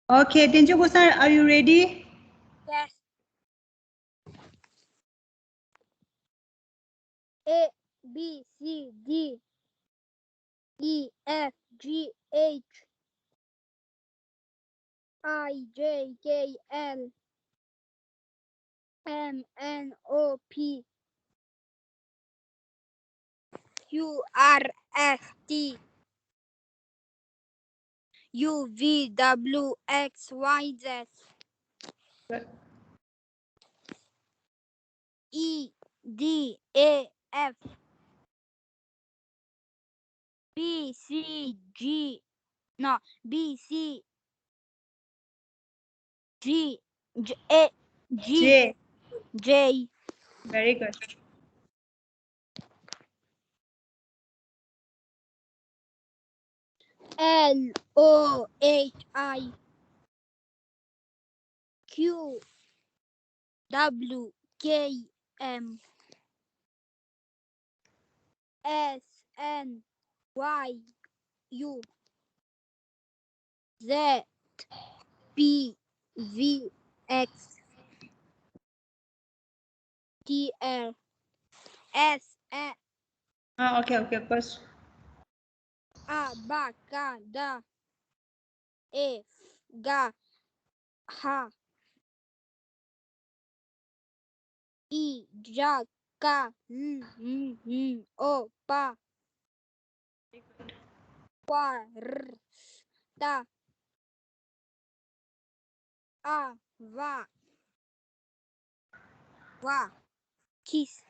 Okay, Tenchoku-san, are you ready? Yes. A, B, C, D, E, F, G, H, I, J, K, L, M, N, O, P, Q, R, S, T, U, V, W, X, Y, Z, E, D, A, F, B, C, G, no, B, C, G, J, A, G, J. J, Very good. L, O, H, I, Q, W, K, M, S, N, Y, U, Z, P, V, X, T, L, S, Okay, of course. A, B, K, D, E, G, H, I, J, K, L, M, O, P, Q, R, S, T, A, V, X,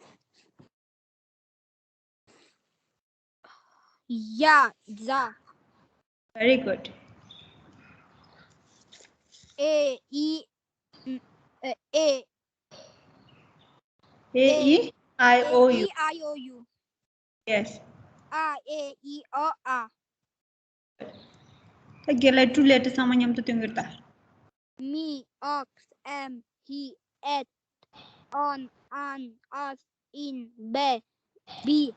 Y, Z, Very good. A, E, A, A-E-I-O-U. I, O, U, Yes. A, E, O, A, Get two letters. Someone yam to think me, ox, am, he, et, on, an, us, in, be,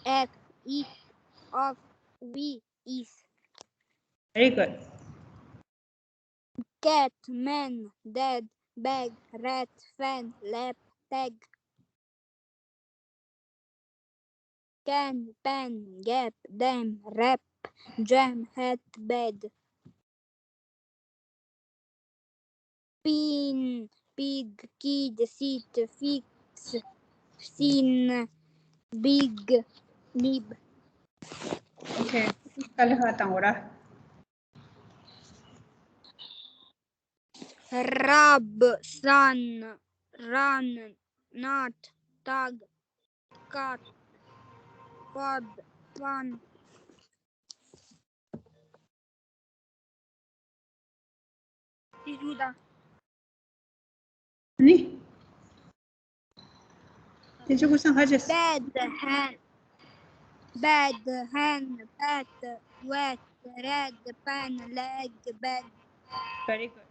at, it, of, we, is, Very good. cat, man, dad, bag, rat, fan, lap, tag, can, pan, gap, dam, rap, jam, hat, bed, pin, pig, kid, seat, fix, sin, big, nib, Okay. Kal hata ora. rub, sun, run, not, tug, cut, pod, fun, Tiruda, Ni? Tenchoku-san, hajas. bad, hand, pat, wet, red, pan, leg, bed, Very good.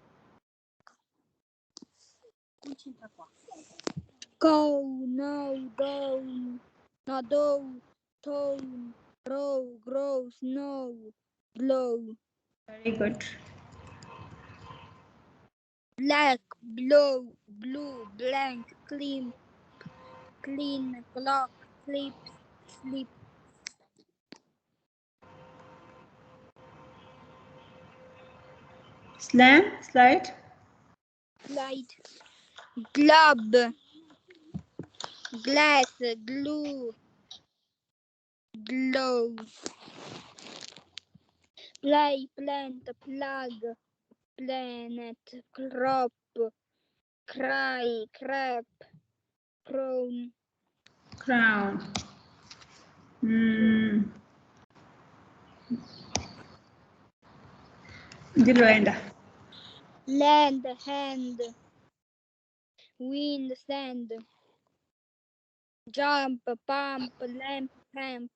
go, no, down, no, do, tone, row, grow, snow, blow, Very good. black, blow, blue, blank, clean, clock, sleep, sleep, Slam, slide. slide, glove, glass, glue, glow, play, plant, plug, planet, crop, cry, crap, crown, Crown. Dillo enda. land, hand, wind, sand, jump, pump, lamp, pump,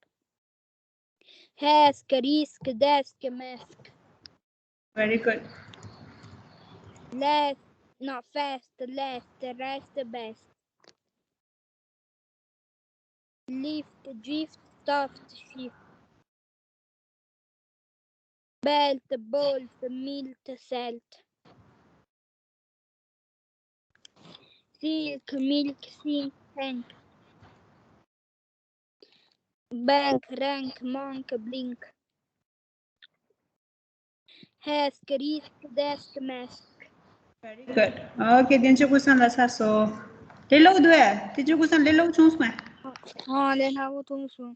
hask, risk, desk, mask, Very good. left, not fast, left, rest, best, lift, drift, soft, shift, belt, bolt, milk, salt. Silk, milk, sink, tank. Bank, rank, monk, blink. Hask, risk, desk, mask. Very good. Okay, then you go san la sa so. Lelo due. Did you go san lelo chung sma? Then I will do so.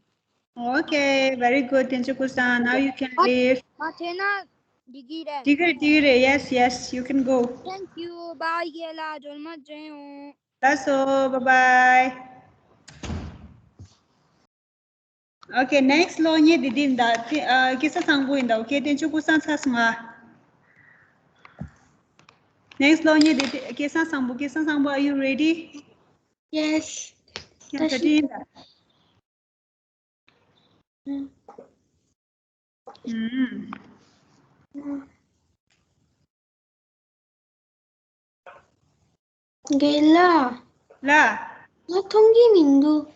Okay, very good. Then you go san. Now you can leave. Matena, digire. Digre, yes, yes, you can go. Thank you. Bye, Gela. Don't matter. That's all. Bye bye. Okay, next lo nye didin da kisa sangbu inda. Okay, then you go san sa sma. Next lo nye didin kisa sangbu. Are you ready? Yes. Yan 13 da. Gela. La. Nga 통기 민두.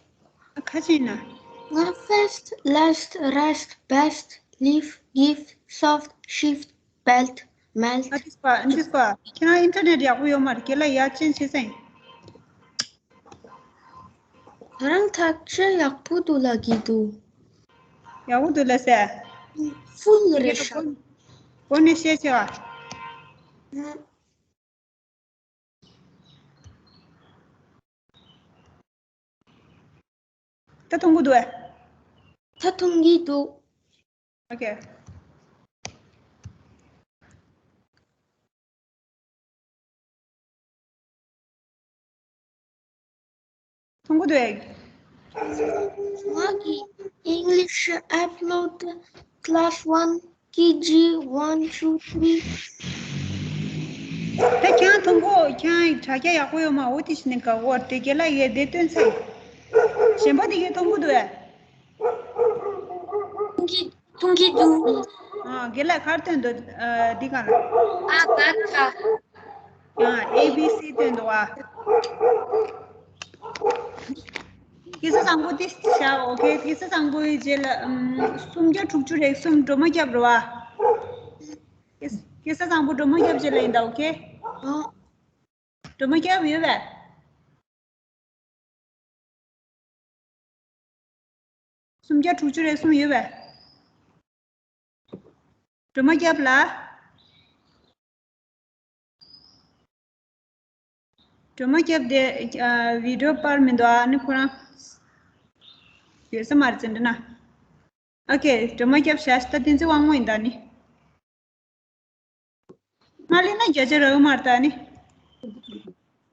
Kachina. Nga fast, last, rest, best, leaf, gift, soft, shift, belt, melt. This pa. Can I internet ya kuyo mar kela ya chen cheseng. 나랑 닥쳐 약부도 라기도. Ya udu la se. Full resha. Kone she cha. Ta tongu do. 다 통기도. Okay. tongu do. Wagi English upload class 1 KG 1 2 3. Ta kya tongu kya chakya ya kuyo ma oti shine ka wo te kela ye de ten sai. Shemba de ye tongu do. 통기도. Gela khar ten do di kana. 아가타. ABC ten do wa. Kisa sangbu dis cha okay kisa sangbu je la sumja thukchu re sum doma kya bro kisa sangbu doma kya je la inda okay doma kya bi ba sumja thukchu re sum ba doma kya bla doma kya de video par min do ani khura yesa mar chen na okay doma kya shasta din se wang mo inda ni mali na jaje ro marta ni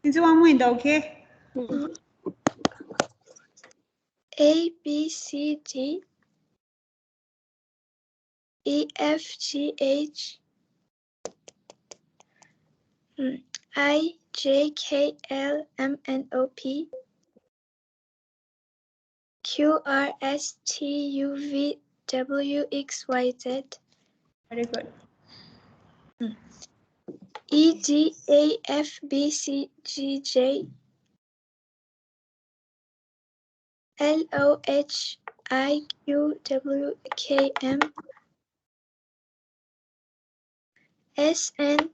din se wang mo inda okay A B C D E F G H I J K L M N O P Q R S T U V W X Y Z very good E G A F B C G J L O H I Q W K M S N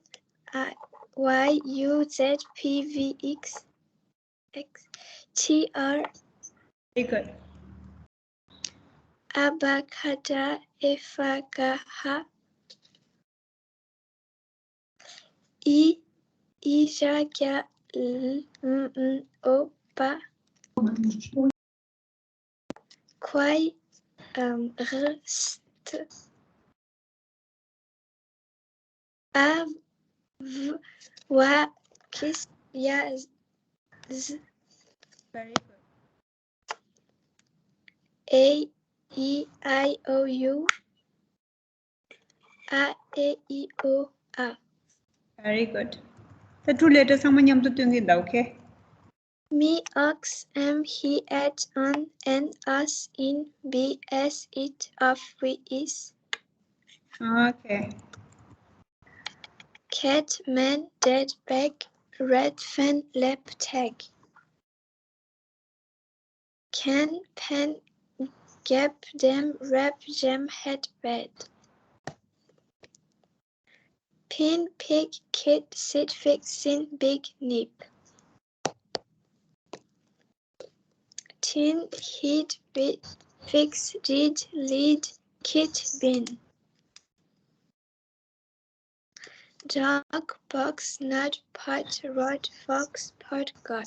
Y U Z P V X T R very good Abacada Efagaha Ijaga Opa Quai Rst A Wa Kis Ya Z very good A E I O U A E I O A very good the two letters someone yam to tungi da okay Me ox am he at on and us in B S it of we is okay cat man dead bag red fan lap tag can pen gap them rap jam head bed Pin, pig, kid, sit, fix, sin, big, nip. Tin, heat, bit, fix, read, lead, kit, bin. Dog, box, nut, pot, rod, fox, pot, got.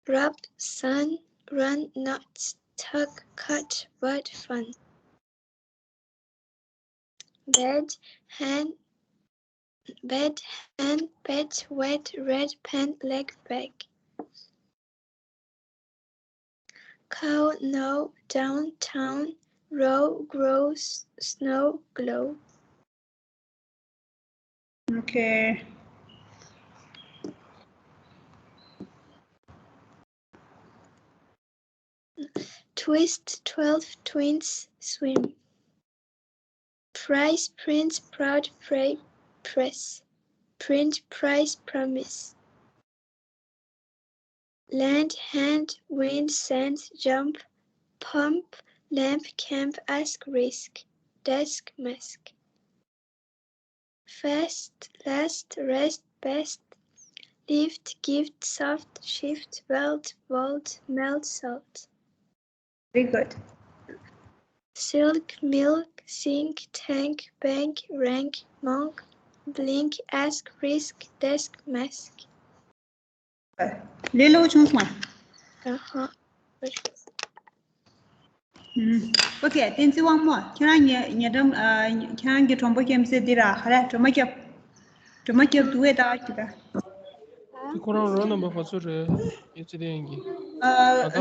Rub, sun, run, nuts, tug, cut, bud, fun. Bed, hand, bed, hand, pet, wet, red, pen, leg, bag. Cow, no, downtown, row, grows, snow, glow. Okay. Twist, 12, twins, swim. Price, prince, proud, pray, press. Print, price, promise. Land, hand, wind, sand, jump, pump, lamp, camp, ask, risk. Desk, mask. Fast, last, rest, best. Lift, gift, soft, shift, weld, vault, melt, salt. Very good. Silk, milk, sink, tank, bank, rank, monk, blink, ask, risk, desk, mask. Lilo chungsma. Okay, then see one more. Can I get on book say dira? Hara to make up do it out. Kurang run number for sure. It's the engi.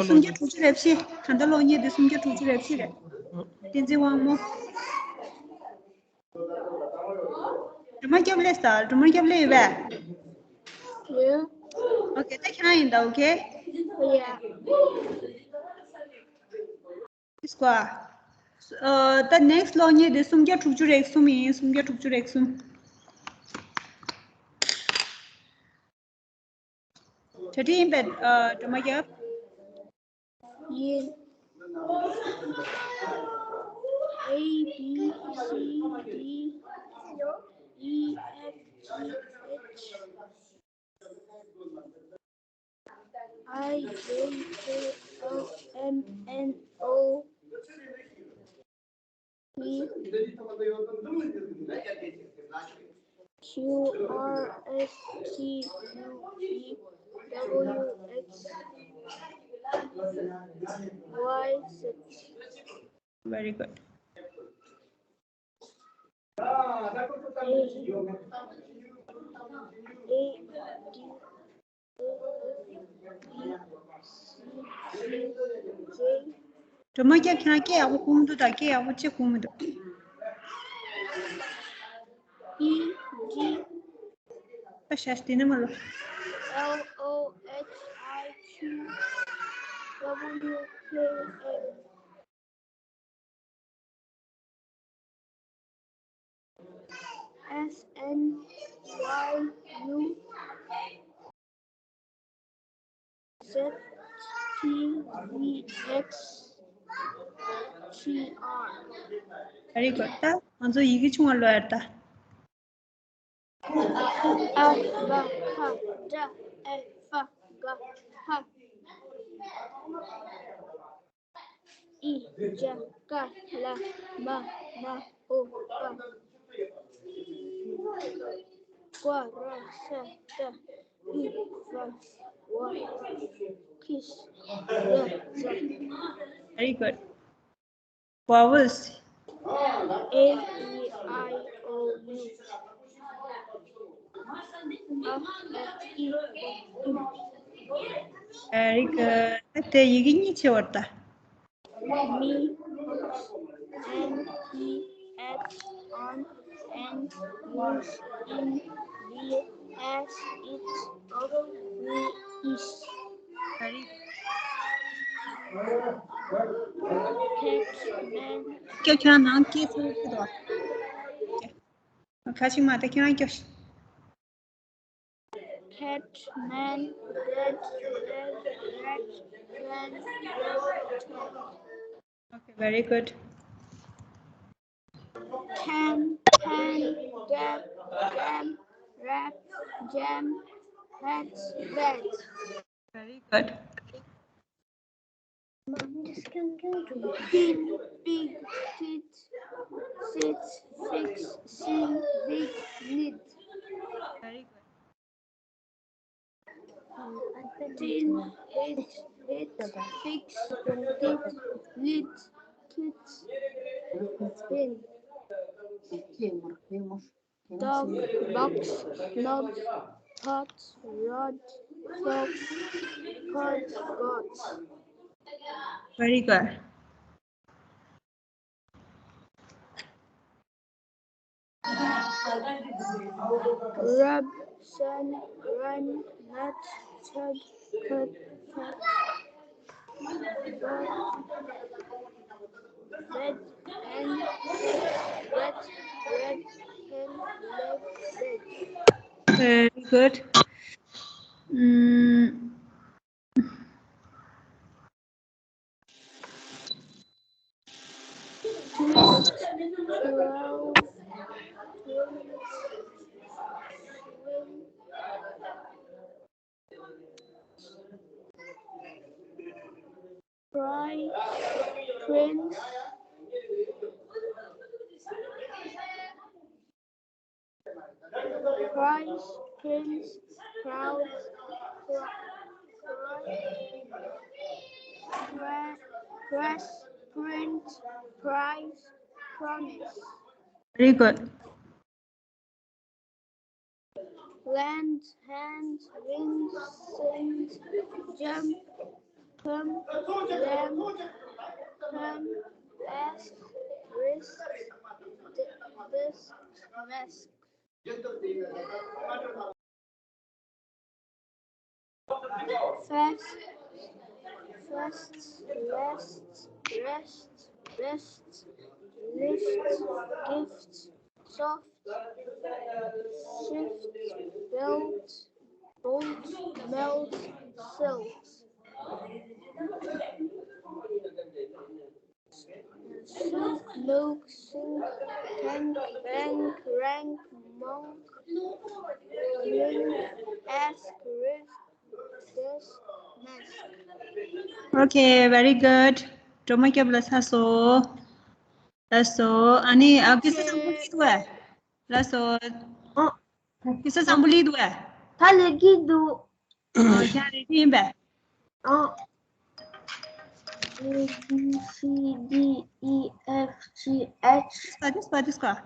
Some get to repsi, Candalonia, the some get to repsi. Then see one more. To make up less, to make up lay back. Yeah. Okay, take kind, okay? Yeah. Square. The next law near the some get to exum, some get to exum. 13 bed, to make up. Yeah. A B C D E F G H I J K L M N O P Q R S T U V W X Y Z. Very good. To make up can I get a woman to take care of what you come to? E G A shastinamalo. L O H I Q W K L S N Y U Z T V X T R. Very good. And so you get one lawyer. A ba ka da e fa ga ha I ja ka la ma na o ka kwa ra sa ta I fa wa kiss ya za. Very good. Vowels. A E I O U. Very good. There you can eat your water. Me, N, E, H, on, and use, in, the, as, it, of, we, is. Very Catch, man, good. Can I not get through the door? Catching my taking on Josh. catch, man, dead, rat, ran, Okay, very good. can, hand, gap, jam, wrap, jam, hat, bed. Very good. Pin, pig, tit, sit, fix, sin, big, need. Very good. Tin, it, fix, tit, lid, kit, pin. Dog, box, knob, pot, rod, fox, pod, got. Very good. Rub, sun, run, nut, chug, cut, cut, bed, hen, wet, red, hen, leg, bed. Very good. Mm, Twist, twirl, twin, swing, fry, prince, price, prince, crowd, press, print, price, promise. very good. Land, hand, wind, send, jump, come, lamb, come, ask, wrist, desk, mask. Fast, fast, last, rest, best, lift, gift, soft, shift, belt, bolt, melt, silt. Silk, milk, sink, tank, bank, rank, monk, link, ask, risk, desk, mask. Okay, very good. Terima kasih belas haso. Haso. Ani, kisah sambuli tu eh? Haso. Oh, Kisah sambuli tu eh? tak lagi tu. Oh, cari timba. Oh. A, B, C, D, E, F, G, H. This ka.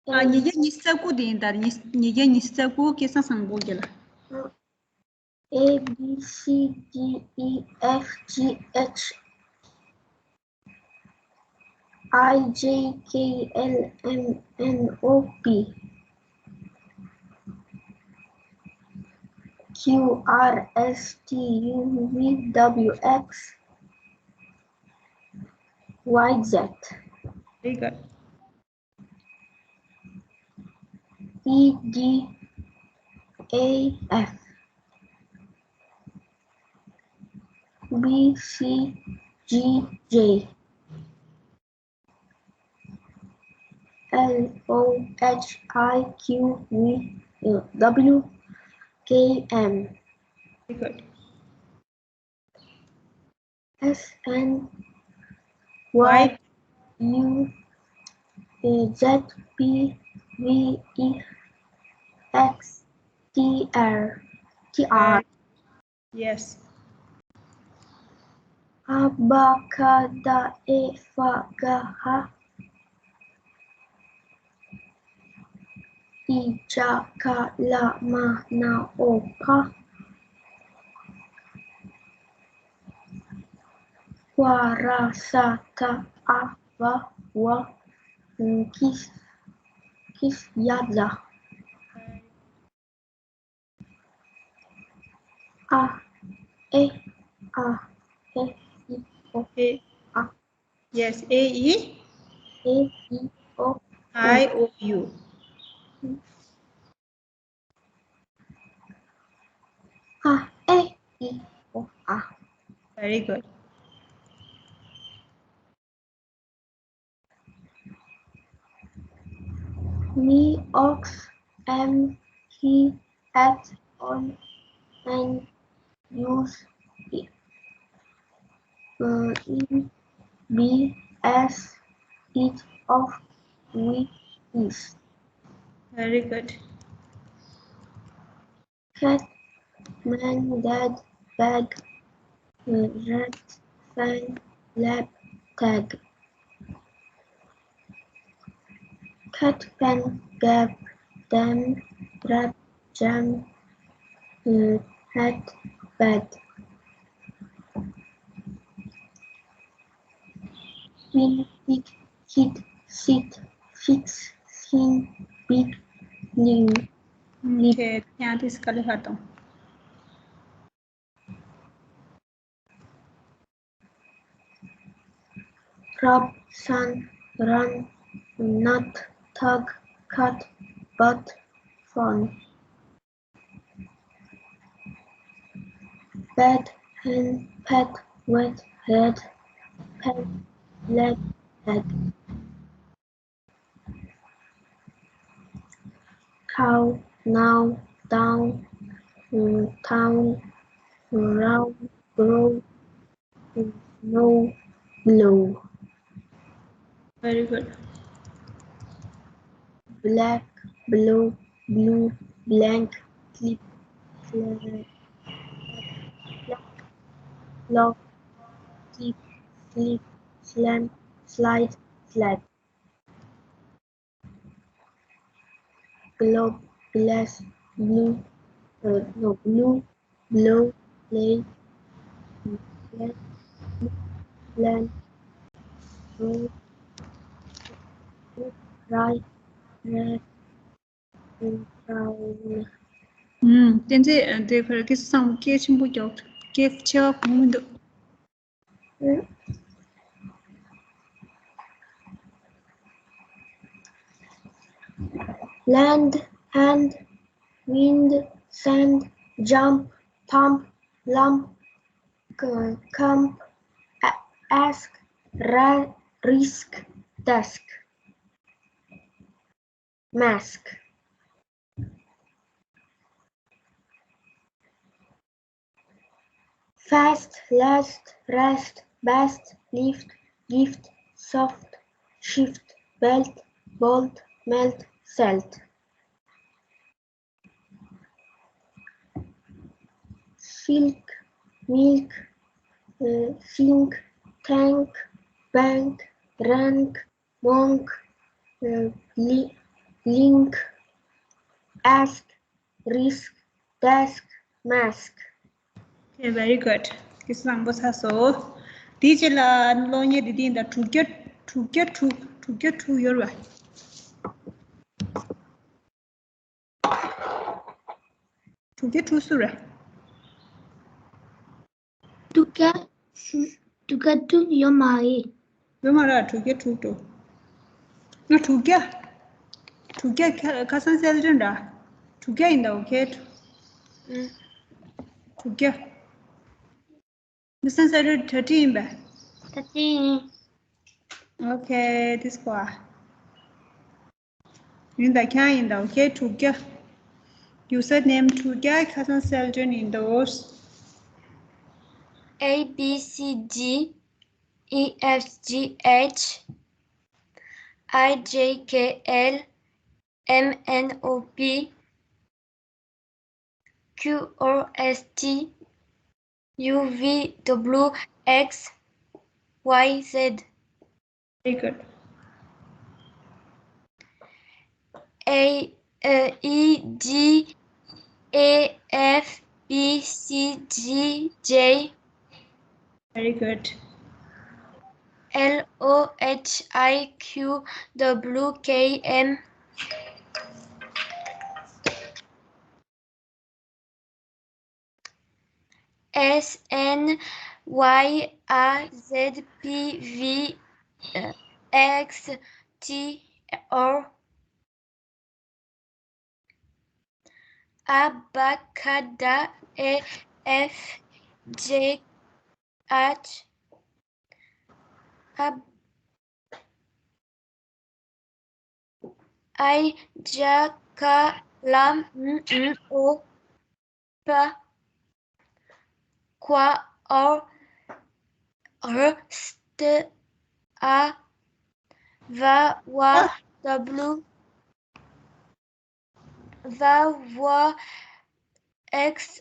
Nyeje nyisa ku din dar nyeje nyisa ku kisah sambuli lah. A, B, C, D, E, F, G, H, I, J, K, L, M, N, O, P, Q, R, S, T, U, V, W, X, Y, Z. Very good. E, D, A, F, B, C, G, J, L, O, H, I, Q, V, W, K, M, Very good. S, N, Y, U, Z, P, V, E, X, T, R, T, R. Yes. Abacada, Efagaha, Ijaka, Lama, Naopa, Warasata, Ava, Wa, Kisyaza. A, E, A, E, I, O, A. A, Yes. A-E. E, I, O, I-O-U. A, E, I, O, A. Very good. Me, ox, am, he, at, on, and use, in, be, as, it, of, we, is. Very good. Cat, man, dad, bag, rat, fan, lab, tag. Cat, pen, gap, dam, rap, jam, hat, bed. Win, pick, hit, sit, fix, sing, big, new. Okay, ત્યાંથી જ કરી હતો. Rub, sun, run, nut, tug, cut, butt, fun. Bed, hen, pet, wet, head, pet, leg, head. Cow, now, down, town, round, grow, snow, blow. Very good. Black, blue, blue, blank, clip, lock, keep, sleep, slam, slide, slap. Globe, glass, blue, blue, blow, play, plan, plan, roll, right, red, brown. Tenzi dekar ki sam ke chimbu yok. Ke chewa mundu. Land, hand, wind, sand, jump, thump, lump, camp, ask, risk, desk, mask. Fast, last, rest, best, lift, gift, soft, shift, belt, bolt, melt, selt. Silk, milk, sink, tank, bank, rank, monk, link, ask, risk, desk, mask. Okay, very good. Ki sam bo sa so. Di che la lo nye di din da tu yorwa. Tu sura. Tuka tu yomai. Yomara tu to. No tu kasan seldon da. Tu in the okay. Tu Listen, said 13 ba. 13. Okay, this one. In the kind of okay to username to get cousin Selden in those A B C D E F G H I J K L M N O P Q R S T U V W X Y Z. very good. E G A F B C G J Very good. L O H I Q W K M S N Y A Z P V X T R Abacada E F J H I J K L M N O P Q R S T A V W W V X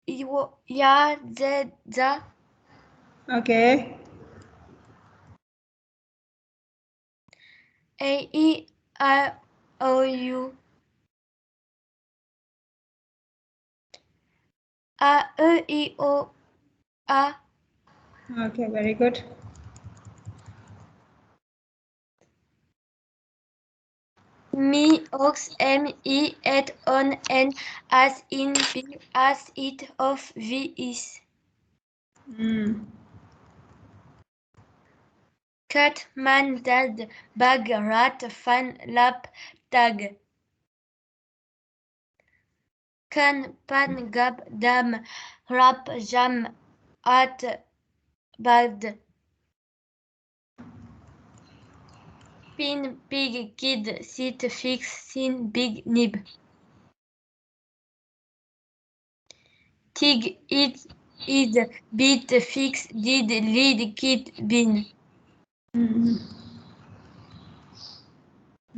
Y Z Z. Okay. A E I O U A E I O A. Okay, very good. Me ox M I et on N as in B as it of V is. Cat man dad bag rat fan lap tag. Can pan gab dam rap jam at bad. Pin pig kid sit fix sin big nib. Tig it id bit fix did lead kid bin.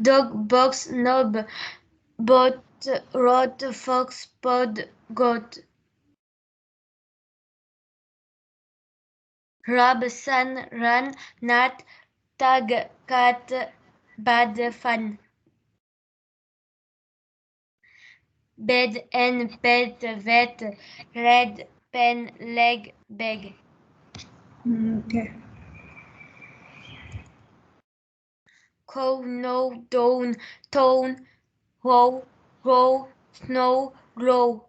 Dog box knob bot rot fox pod goat. Rab san ran nat tag cat bad fan. Bed and pet vet red pen leg bag. Okay. Cow no down tone row row snow glow.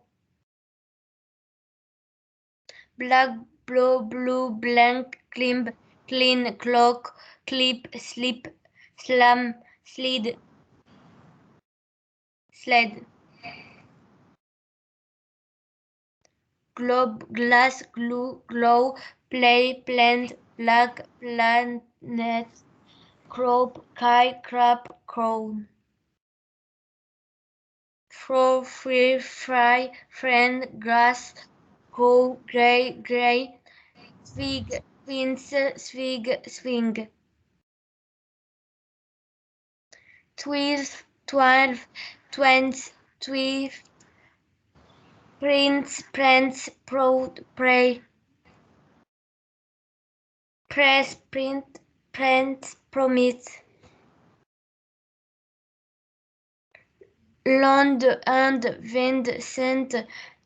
Black blow blue blank climb clean clock clip slip slam slid sled. Globe glass glue glow play plant black planet crop kai crab crown. Throw free fry friend grass go grey grey swig winds swig swing. 12 20 prince prince proud pray press print print promise. Land and wind sent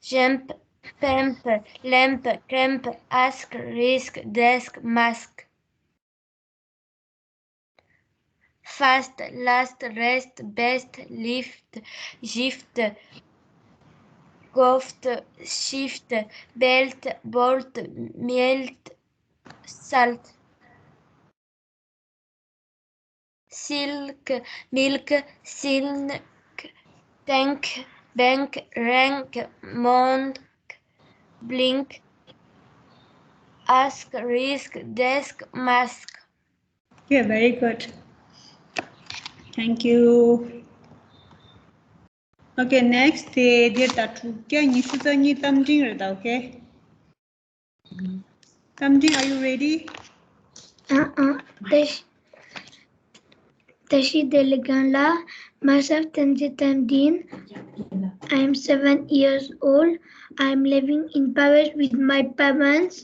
jump pimp lamp cramp ask risk desk mask. Fast last rest best lift gift goft shift belt bolt melt salt. Silk milk silk tank bank rank monk blink ask risk desk mask. Okay, very good. Thank you. Okay, next dear Tatu. Can you shoot any thumbing? Okay. Thumbing, are you ready? Tashi Delegala, myself Tanjit. I am 7 years old. I am living in Paris with my parents.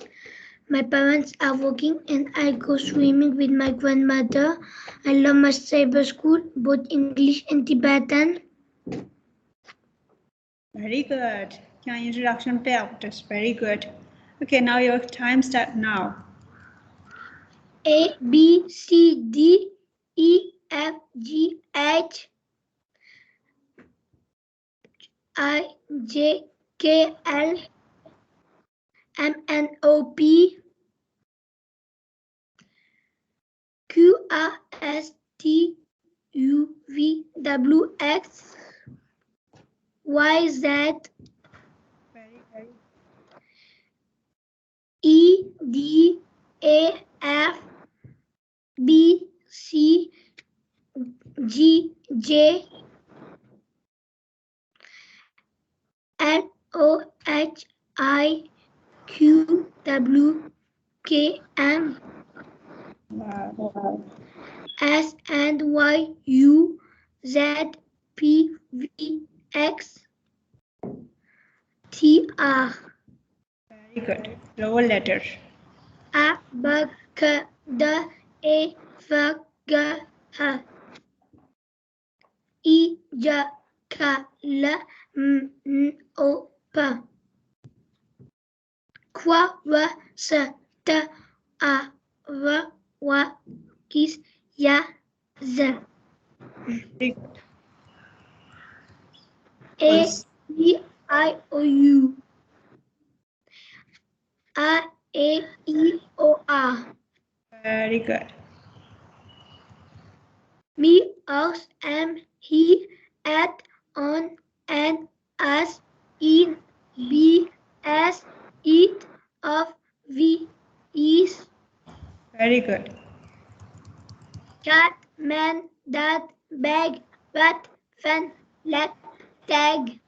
My parents are working and I go swimming with my grandmother. I love my cyber school, both English and Tibetan. Very good. Can you introduction pay after? Very good. Okay, now your time start now. A, B, C, D, E, F, G, H, I, J, K, L, M, N, O, P, Q, R, S, T, U, V, W, X, Y, Z, Very, very. E, D, A, F, B, C, G, J, L, O, H, I, Q, W, K, M, S, and Y, U, Z, P, V, X, T, R. Very good. Lower letter. A, B, C, D, E, F, G, H, I, J, K, L, M, N, O, P. Q, R, S, T, A, V, W, X, Y, Z. Very good. A, E, I, O, U. A, E, I, O, R. Very good. Me, us, am, he, at, on, and, us, in, be, as, it, of, we, is, Very good. cat, man, that, bag, rat, fan, let, tag,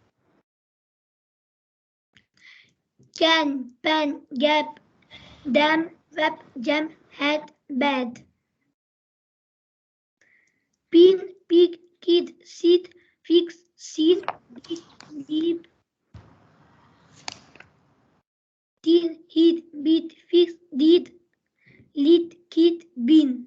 can, pen, gap, dam, web, jam, hat, bed. Pin, pig, kid, seed, fix, seed, deep, tin, heat, beat, fix, did, lead, kid, bin.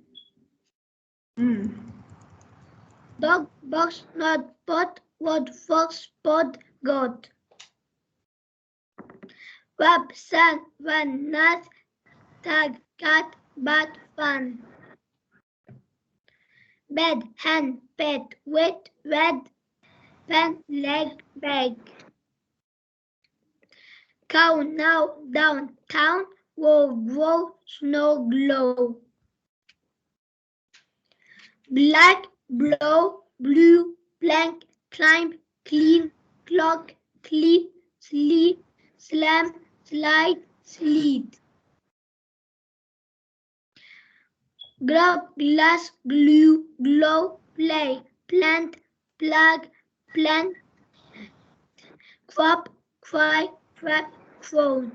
Dog, box, not, pot, what, fox, pod, goat. Web, sun, van, nut, tag, cat, bat, fan. Bed, hen, pet, wet, red, pen, leg, bag. Cow, now, down, town, whoa, whoa, snow, glow. Black, blow, blue, blank, climb, clean, clock, clip, sleep, slam, slide, sleet. Grub, glass, glue, glow, play, plant, plug, plant, crop, cry, crap, phone.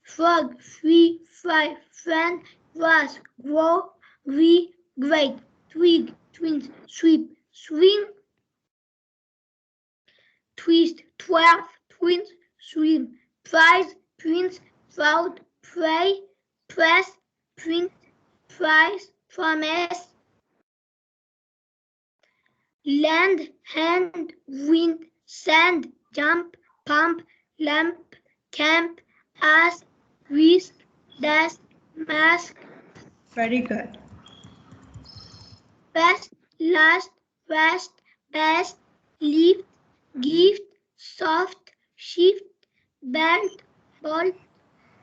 Frog, free, fry, friend, grass, grow, great, twig, twins, sweep, swing, twist, 12, twins, swim, prize, prince, proud, pray, press, print, prize, promise, land, hand, wind, sand, jump, pump, lamp, camp, ask, risk, desk, mask, Very good. best, last, best, best, lift, gift, soft, shift, belt, bolt,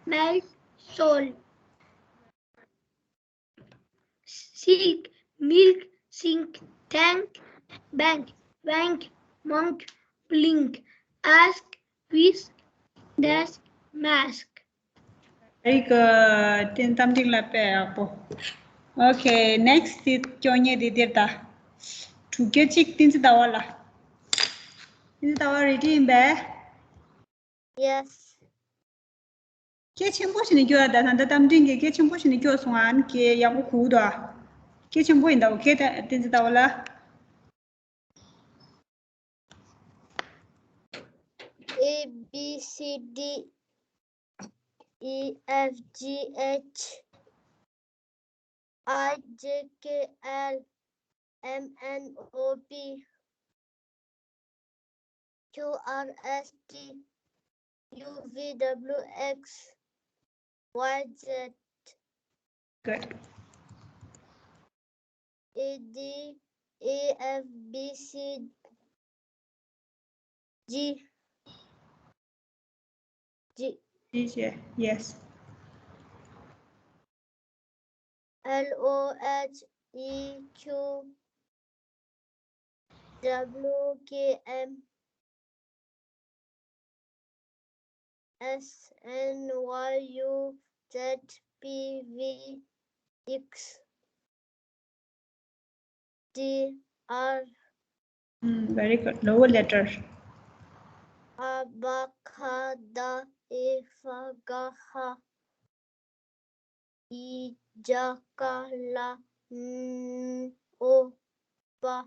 melt, soul. Silk, milk, sink, tank, bank, rank, monk, blink, ask, whisk, desk, mask. Very good. Tin tam ting la pe apo. Okay, next ti chonye di dirta. Tu ke chik tin si dawala. Tin si dawa ready in be. Yes. Ke chenpo shini kyo da san da tam ting ke chenpo shini kyo swan ke yabu ku da. Ke chenpo in da ke tin si dawala. A, B, C, D, E, F, G, H, I, J, K, L, M, N, O, P, Q, R, S, T, U, V, W, X, Y, Z, Good. A, D, A, F, B, C, G, Yes. L, O, H, E, Q, W, K, M, SNYUZPVXDR. Very good. Lower letter. Abakada Ifagaha Ijakala Oba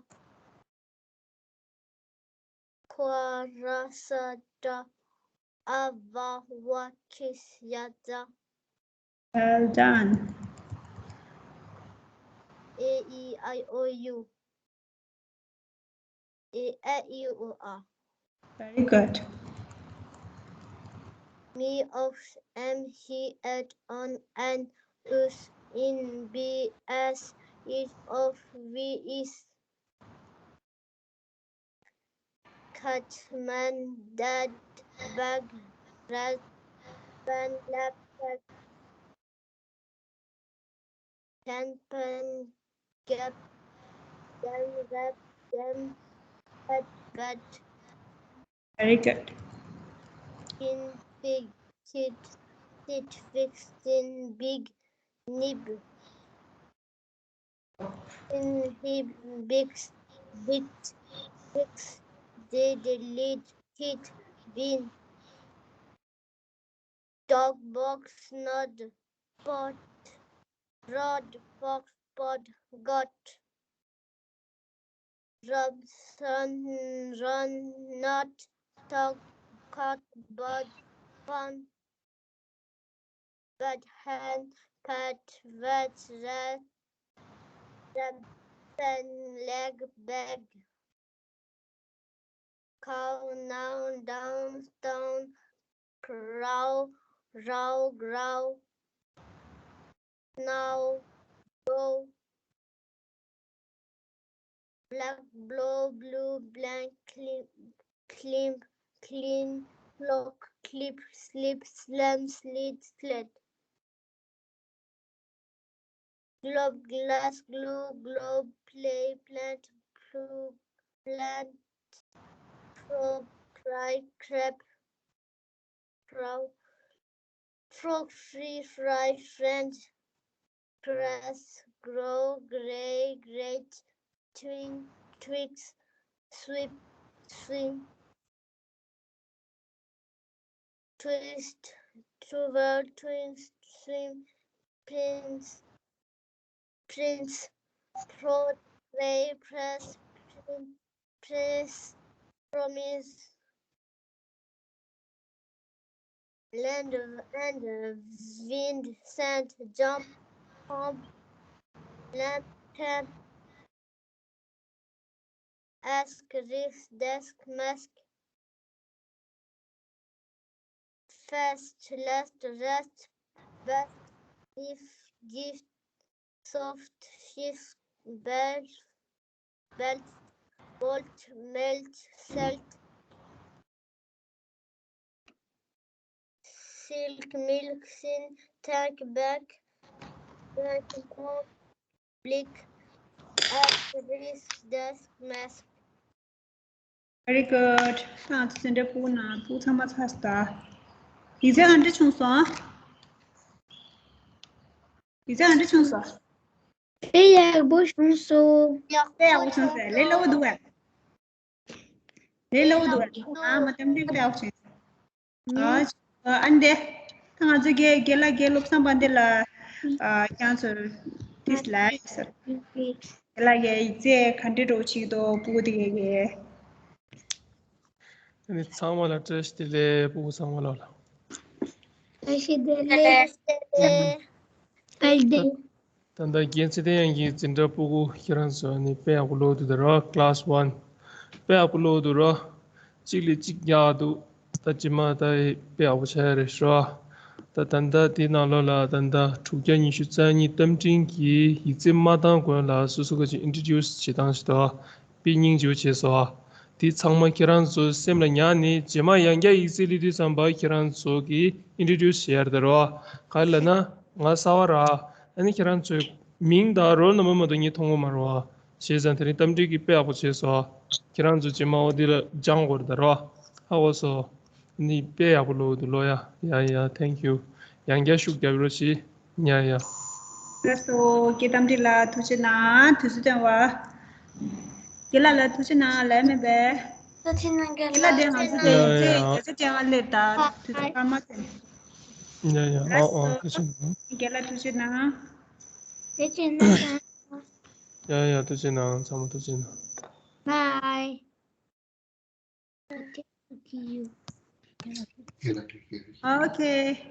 Kwarasada Avawakisyada. Well done. AEIOU. AEUR. Very good. Me of M he ed on and us in BS is of V is Catman dad bag red pen laptop can pen gap them rap them head bed Very good. in big kid sit fixed in big nib in hib big bit fix did lead kid bin dog box nod pot rod fox pod got rub sun run not talk cut bud fun bad hand pat vet rat pen leg bag cow now down stone crow row grow now go black blow blue blank clean lock clip slip slam slit slit globe glass glue globe play plant plug plant probe cry crab crow frog free fry friend grass grow gray great twigs sweep swing twist twirl twins swim prince prod pray press press promise land and wind sand jump pump lamp camp ask risk desk mask fast last rest best if gift soft shift belt bolt melt selt silk milk sin tank back blick ask risk desk mask. Very good. Thanks, Cindy Puna. Put much hasta. Is it under Chunsa? Is it under Chunsa? Pia Bushunso. Yeah, what's on there? Lelo do it. Lelo do it. Ah, Matam did the option. And there. Thanks again. Gela Gelop Sambandela cancel this life. Like a candidate chido, Pudi. 아니 상말라 트레스틸레 보고 상말라. Alde. 단다 겐시데 양기 진짜 보고 히란서 아니 페 업로드더라 클래스 1 페 업로드더라 찌리 찌야도 따지마다 페 업체르서 단다 디나로라 단다 투견이 슈자니 덤진기 이쯤마다 권라 수수거지 인트로듀스 지당시다 비닝조체서 디 창마 키란소 셈라냐니 제마 양게 이슬리디 삼바 키란소기 인트로듀스 셔더라 칼라나 ngasawara ani kirancho mingda rol namamado ni thongo marwa shezantri tamdi ki pe apo cheso kirancho jema odila jangor darwa hawoso 你别不罗的罗呀，呀 ，Thank you。杨家属加罗西，呀。 So kita mesti lah tu cina wa. Kita lah tu cina lah me be. Kita dia ngau tu je jangan leta tu kama tu. 야, 그치. Kita tu cina. 야, 그치나, 잠못 그치나. Bye. Okay.